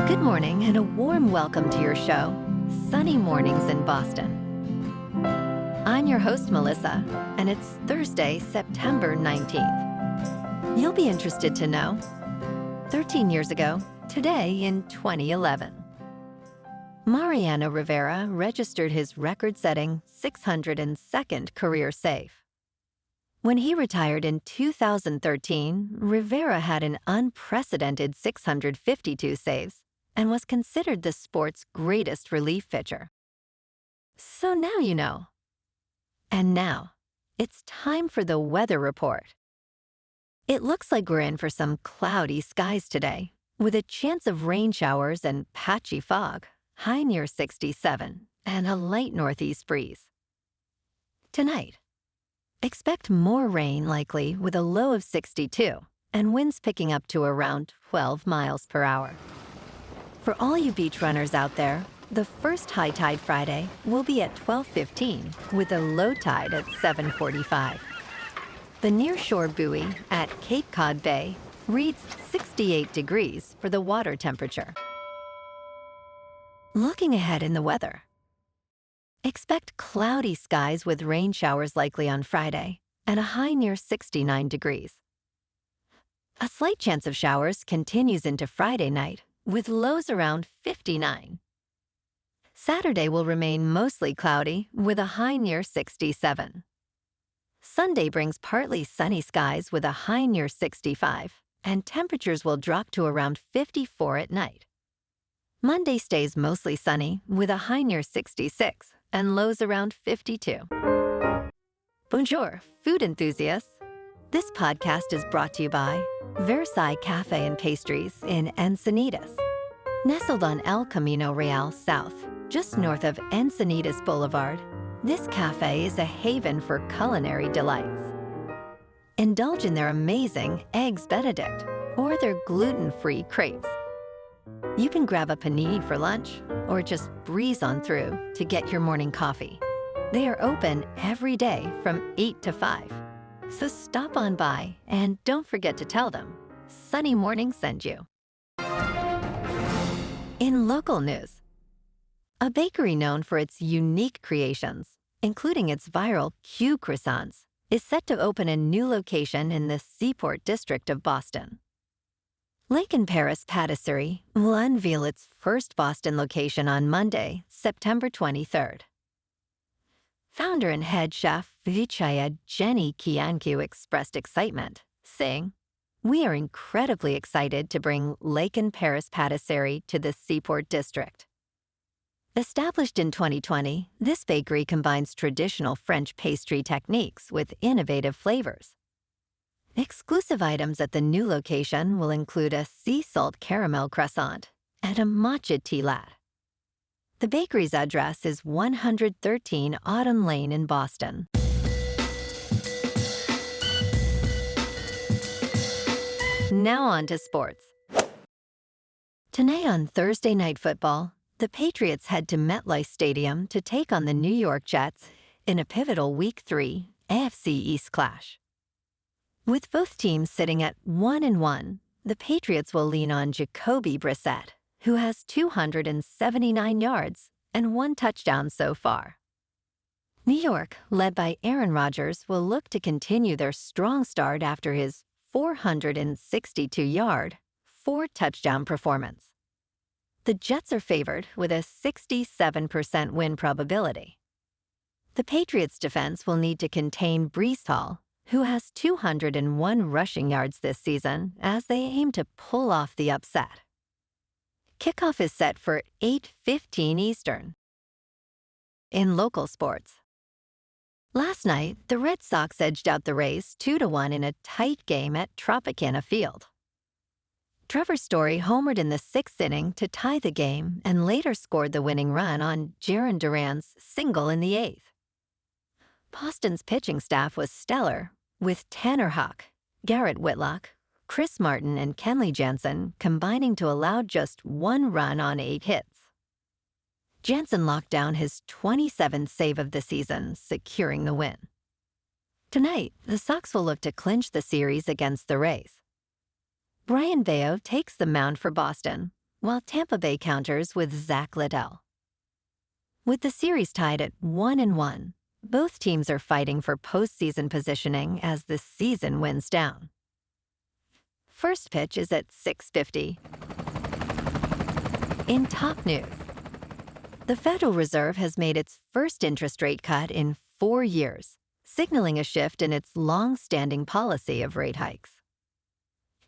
Good morning and a warm welcome to your show, Sunny Mornings in Boston. I'm your host, Melissa, and it's Thursday, September 19th. You'll be interested to know, 13 years ago, today in 2011, Mariano Rivera registered his record-setting 602nd career save. When he retired in 2013, Rivera had an unprecedented 652 saves and was considered the sport's greatest relief pitcher. So now you know. And now, it's time for the weather report. It looks like we're in for some cloudy skies today, with a chance of rain showers and patchy fog, high near 67, and a light northeast breeze. Tonight, expect more rain likely with a low of 62 and winds picking up to around 12 miles per hour. For all you beach runners out there, the first high tide Friday will be at 12:15 with a low tide at 7:45. The nearshore buoy at Cape Cod Bay reads 68 degrees for the water temperature. Looking ahead in the weather, expect cloudy skies with rain showers likely on Friday and a high near 69 degrees. A slight chance of showers continues into Friday night with lows around 59. Saturday will remain mostly cloudy with a high near 67. Sunday brings partly sunny skies with a high near 65, and temperatures will drop to around 54 at night. Monday stays mostly sunny with a high near 66 and lows around 52. Bonjour, food enthusiasts. This podcast is brought to you by Versailles Cafe and Pastries in Encinitas. Nestled on El Camino Real South, just north of Encinitas Boulevard, this cafe is a haven for culinary delights. Indulge in their amazing Eggs Benedict or their gluten-free crepes. You can grab a panini for lunch or just breeze on through to get your morning coffee. They are open every day from 8 to 5. So stop on by and don't forget to tell them Sunny Morning sent you. In local news, a bakery known for its unique creations, including its viral Q croissants, is set to open a new location in the Seaport District of Boston. Lakon Paris Patisserie will unveil its first Boston location on Monday, September 23rd. Founder and head chef Vichaya Jenny Kianku expressed excitement, saying, "We are incredibly excited to bring Lakon Paris Patisserie to the Seaport District." Established in 2020, this bakery combines traditional French pastry techniques with innovative flavors. Exclusive items at the new location will include a Sea Salt Caramel Croissant and a matcha tea latte. The bakery's address is 113 Autumn Lane in Boston. Now on to sports. Tonight on Thursday Night Football, the Patriots head to MetLife Stadium to take on the New York Jets in a pivotal Week 3 AFC East clash. With both teams sitting at 1-1, the Patriots will lean on Jacoby Brissett, who has 279 yards and 1 touchdown so far. New York, led by Aaron Rodgers, will look to continue their strong start after his 462-yard, 4-touchdown performance. The Jets are favored with a 67% win probability. The Patriots' defense will need to contain Breece Hall, who has 201 rushing yards this season, as they aim to pull off the upset. Kickoff is set for 8:15 Eastern. In local sports, last night, the Red Sox edged out the Rays 2-1 in a tight game at Tropicana Field. Trevor Story homered in the 6th inning to tie the game and later scored the winning run on Jarren Duran's single in the 8th. Boston's pitching staff was stellar, with Tanner Houck, Garrett Whitlock, Chris Martin, and Kenley Jansen combining to allow just 1 run on 8 hits. Jansen locked down his 27th save of the season, securing the win. Tonight, the Sox will look to clinch the series against the Rays. Brian Bayo takes the mound for Boston, while Tampa Bay counters with Zach Liddell. With the series tied at 1-1, both teams are fighting for postseason positioning as the season winds down. First pitch is at 6:50. In top news, the Federal Reserve has made its first interest rate cut in 4 years, signaling a shift in its long-standing policy of rate hikes.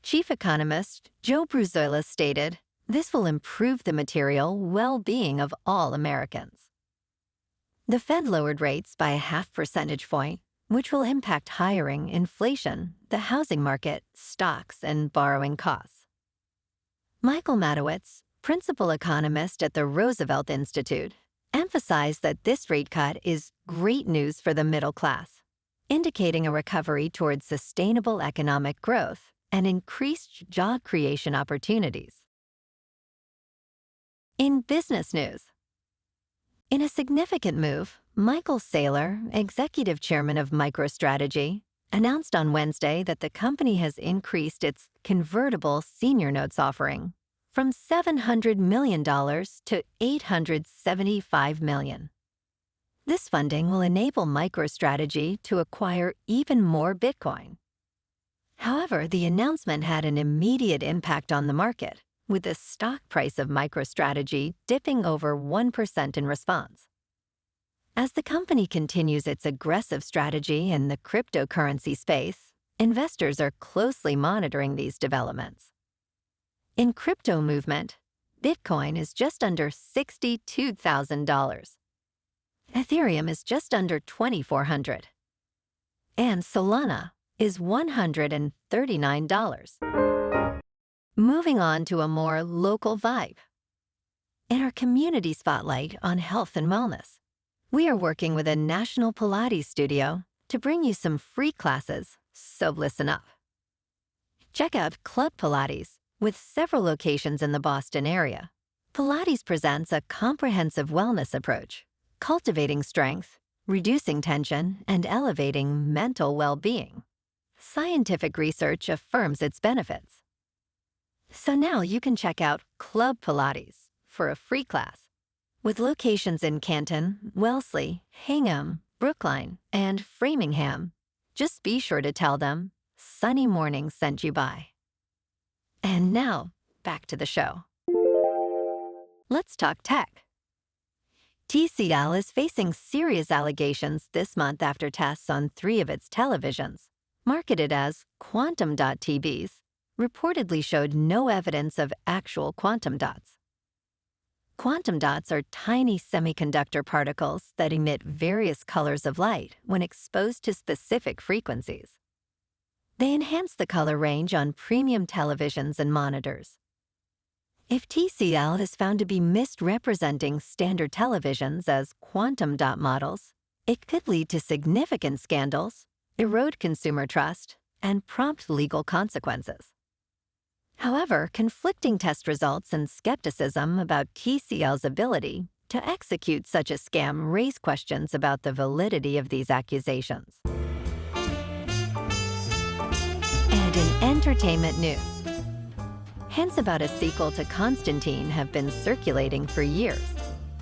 Chief economist Joe Bruzola stated, "This will improve the material well-being of all Americans." The Fed lowered rates by a 0.5 percentage point, which will impact hiring, inflation, the housing market, stocks, and borrowing costs. Michael Matowitz, principal economist at the Roosevelt Institute, emphasized that this rate cut is great news for the middle class, indicating a recovery towards sustainable economic growth and increased job creation opportunities. In business news, in a significant move, Michael Saylor, executive chairman of MicroStrategy, announced on Wednesday that the company has increased its convertible senior notes offering from $700 million to $875 million. This funding will enable MicroStrategy to acquire even more Bitcoin. However, the announcement had an immediate impact on the market, with the stock price of MicroStrategy dipping over 1% in response. As the company continues its aggressive strategy in the cryptocurrency space, investors are closely monitoring these developments. In crypto movement, Bitcoin is just under $62,000. Ethereum is just under $2,400. And Solana is $139. Moving on to a more local vibe. In our community spotlight on health and wellness, we are working with a national Pilates studio to bring you some free classes, so listen up. Check out Club Pilates, with several locations in the Boston area. Pilates presents a comprehensive wellness approach, cultivating strength, reducing tension, and elevating mental well-being. Scientific research affirms its benefits. So now you can check out Club Pilates for a free class. With locations in Canton, Wellesley, Hingham, Brookline, and Framingham, just be sure to tell them Sunny Morning sent you by. And now, back to the show. Let's talk tech. TCL is facing serious allegations this month after tests on 3 of its televisions, marketed as quantum.TVs, reportedly showed no evidence of actual quantum dots. Quantum dots are tiny semiconductor particles that emit various colors of light when exposed to specific frequencies. They enhance the color range on premium televisions and monitors. If TCL is found to be misrepresenting standard televisions as quantum dot models, it could lead to significant scandals, erode consumer trust, and prompt legal consequences. However, conflicting test results and skepticism about TCL's ability to execute such a scam raise questions about the validity of these accusations. And in entertainment news, hints about a sequel to Constantine have been circulating for years,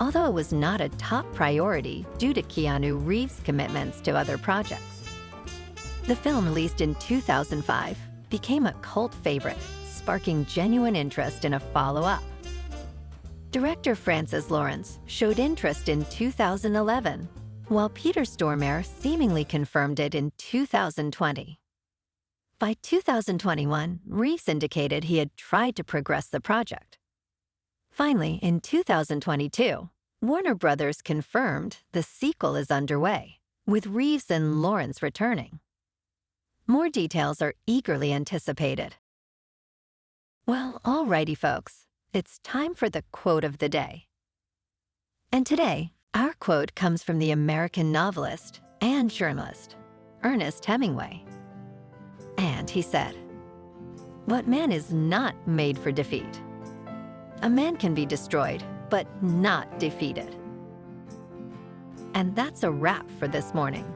although it was not a top priority due to Keanu Reeves' commitments to other projects. The film, released in 2005, became a cult favorite, sparking genuine interest in a follow-up. Director Francis Lawrence showed interest in 2011, while Peter Stormare seemingly confirmed it in 2020. By 2021, Reeves indicated he had tried to progress the project. Finally, in 2022, Warner Brothers confirmed the sequel is underway, with Reeves and Lawrence returning. More details are eagerly anticipated. Well, alrighty, folks, it's time for the quote of the day. And today, our quote comes from the American novelist and journalist, Ernest Hemingway. And he said, "What man is not made for defeat? A man can be destroyed, but not defeated." And that's a wrap for this morning.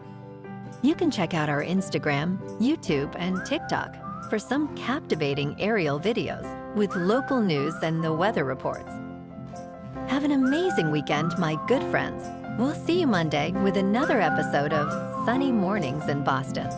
You can check out our Instagram, YouTube, and TikTok for some captivating aerial videos with local news and the weather reports. Have an amazing weekend, my good friends. We'll see you Monday with another episode of Sunny Mornings in Boston.